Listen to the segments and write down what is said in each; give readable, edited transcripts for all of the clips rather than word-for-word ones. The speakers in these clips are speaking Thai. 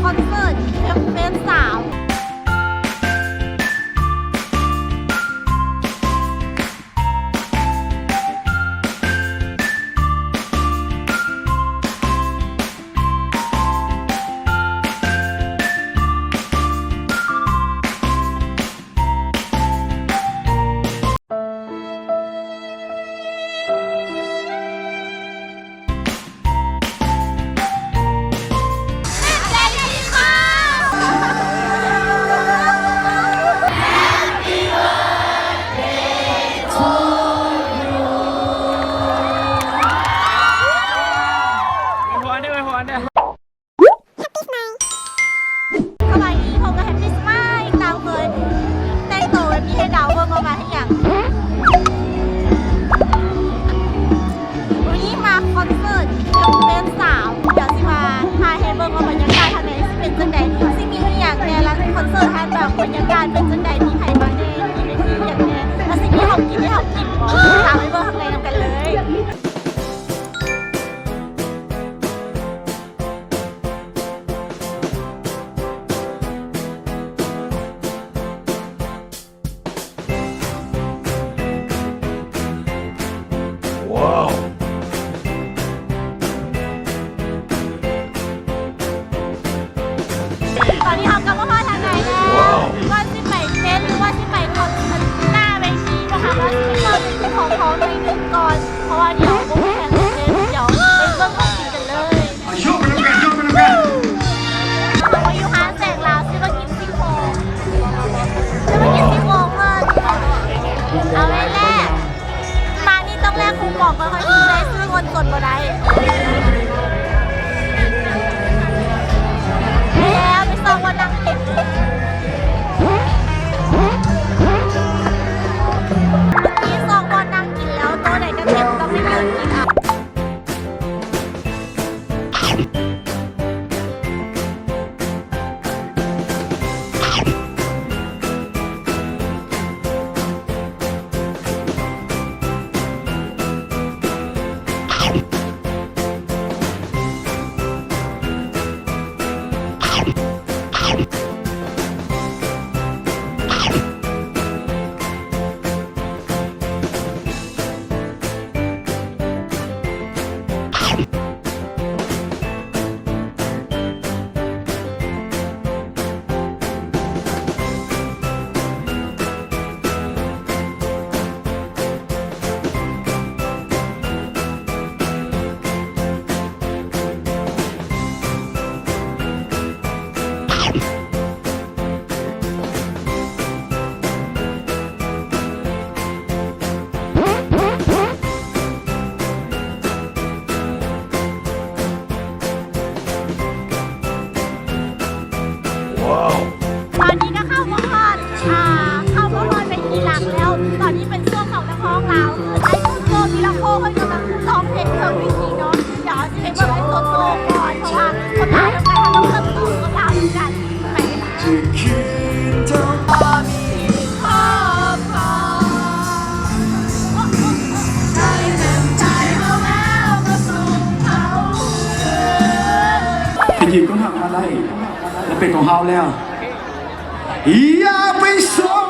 คอนเสิร์ตเป็นสาวสบายดีเขาก็แฮปปี้สมายดาวเคยแต่งตัวแบบนี้ให้ดาวเบิ่งมาให้อย่างวันนี้มาคอนเสิร์ตเป็นสาวเดี๋ยวสิมาถ่ายให้เบิ่งว่าบรรยากาศทางไหนสิเป็นจังใดสิมีอย่างแน่แล้วคอนเสิร์ตทางแบบบรรยากาศเป็นจังใดมีใครมาแน่มีเวทีอย่างแน่แล้วสิมีของกินให้เรากินตามไปเบิ่งข้างในนำกันเลย ตอนนี้เขากำลังมาทางไหนแล้วว่าที่ไปเต้นหรือว่าที่ไปคอนหน้าเวทีนะคะว่าที่เราเป็นของเขาในหนึ่งก่อนเพราะว่าเดี๋ยววงแข่งเต้นเดี๋ยวเป็นเรื่องของกินกันเลยเราอยู่ห้างแสงลาวซื้อมากินซี่โครงเลยเอาไว้แรกมานี่ต้องแลกคูปองก่อนค่อยซื้อได้ซื้อเงินสดบ่ได้แล้วไปส่งวันนั่งกินมีสองวันนั่งกินแล้วโต๊ะไหนก็เต็มต้องไม่ยืนกินอ่ะตอนนี้ก็เข้ามาฮอดเป็นทีหลังแล้ว ตอนนี้เป็นช่วงของนักร้องเราคือไอ้โซโซมิลาโคเขากำลังร้องเพลงเธอวิธีเนาะเดี๋ยวจะให้เบอร์ไอ้โซโซก่อนเพราะว่าคนไทยต้องการต้องเริ่มต้นกับเราด้วยกันไปเป็นทีมต้องทำอะไรและเป็นของเขาแล้วอย่าไปส่ง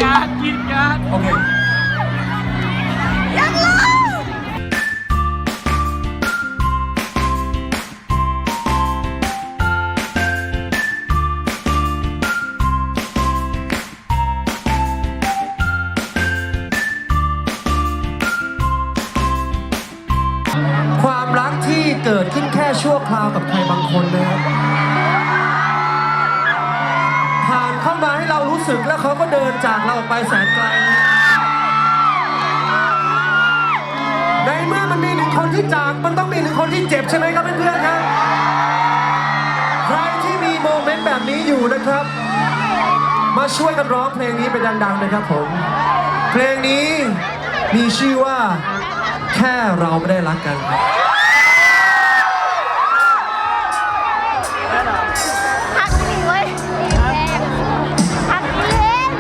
การกินการ โอเค ยังเลย ความรักที่เกิดขึ้นแค่ชั่วคราวกับใครบางคนนะครับผ่านเข้ามาให้เรารู้สึกแล้วเขาก็เดินจากเราออกไปแสนไกลในเมื่อมันมีหนึ่งคนที่จากมันต้องมีหนึ่งคนที่เจ็บใช่ไหมครับเพื่อนๆครับใครที่มีโมเมนต์แบบนี้อยู่นะครับมาช่วยกันร้องเพลงนี้ไปดังๆนะครับผมเพลงนี้มีชื่อว่าแค่เราไม่ได้รักกันครับ หักดีเว้ยหักดีเล่น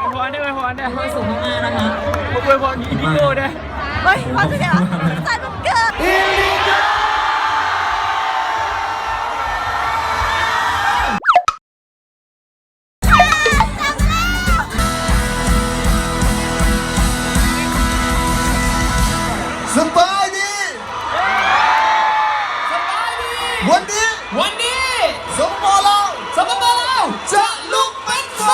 อวยพรได้อวยพรได้สูงมากนะคะอวยพรอินดิโก้ได้ เฮ้ยพอจะเดี๋ยวใส่มันเกิด สบายดี วันนี้สมบูรณ์แล้วจะลุกเป็นไฟ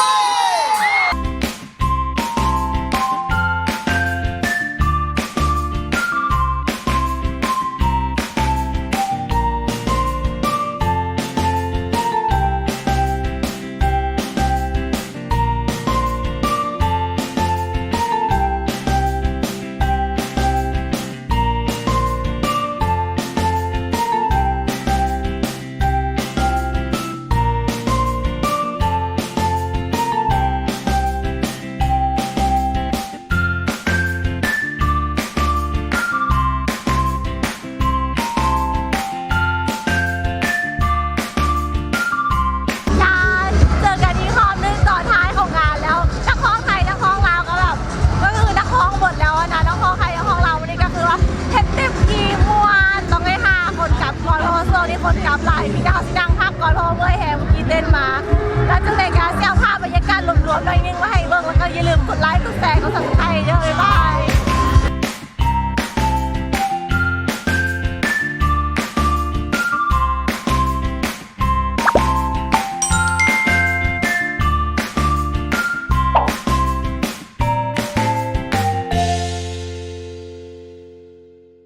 เจอกันที่คอมนึงต่อท้ายของงานแล้วนักร้องไทยนักร้องลาวก็แบบก็คือนักร้องหมดแล้วนะนักร้องไทยนักร้องลาววันนี้ก็คือว่าเห็นเต็มกี่มวนต้องให้5คนกลับก่อนเพราะว่าช่วงนี้คนกลับหลายมีดาวสิดังพักก่อนเพราะว่าเมื่อยแฮมกี่เต้นมาแล้วจังเลยการเสี่ยงภาพบรรยากาศรวมๆหน่อยนึงมาให้เบิ่งแล้วก็อย่าลืมกดไลค์กดแชร์กดซับสไครต์เยอะเลยบ้า